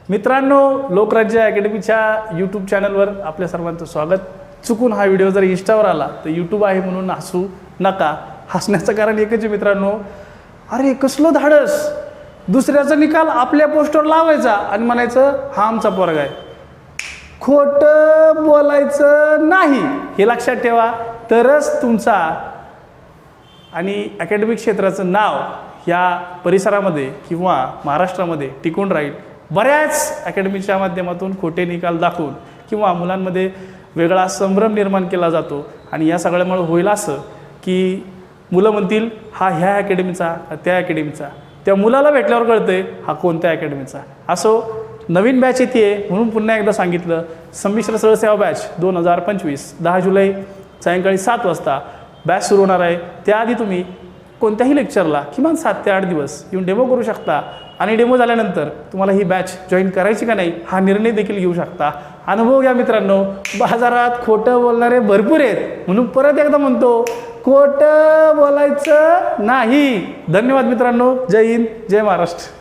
मित्रांनो, लोकराज्य अकॅडमीच्या यूट्यूब चॅनलवर आपल्या सर्वांचं स्वागत। चुकून हा व्हिडिओ जर इंस्टावर आला तर यूट्यूब आहे म्हणून हसू नका। हसण्याचं कारण एकच आहे मित्रांनो, अरे कसलं धाडस, दुसऱ्याचा निकाल आपल्या पोस्टवर लावायचा आणि म्हणायचं हा आमचा पोरगा आहे। खोटं बोलायचं नाही, हे लक्षात ठेवा, तरच तुमचा आणि अकॅडमिक क्षेत्राचं नाव या परिसरामध्ये किंवा महाराष्ट्रामध्ये टिकून राहील। बऱ्याच अकॅडमीच्या माध्यमातून खोटे निकाल दाखवून किंवा मुलांमध्ये वेगळा संभ्रम निर्माण केला जातो आणि या सगळ्यामुळे होईल असं की मुलं म्हणतील हा ह्या अकॅडमीचा त्या अकॅडमीचा, त्या मुलाला भेटल्यावर कळतंय हा कोणत्या अकॅडमीचा। असो, नवीन बॅच येते म्हणून पुन्हा एकदा सांगितलं, संमिश्र सरळसेवा बॅच 2025 10 जुलै सायंकाळी 7 वाजता बॅच सुरू होणार आहे। त्याआधी तुम्ही कोणत्याही लेक्चरला किमान 7 ते 8 दिवस येऊन डेमो करू शकता आणि डेमो झाल्यानंतर तुम्हाला ही बॅच जॉईन करायची का नाही हा निर्णय देखील घेऊ शकता। अनुभव घ्या मित्रांनो, बाजारात खोटं बोलणारे भरपूर आहेत म्हणून परत एकदा म्हणतो, खोटं बोलायचं नाही। धन्यवाद मित्रांनो, जय हिंद, जय महाराष्ट्र।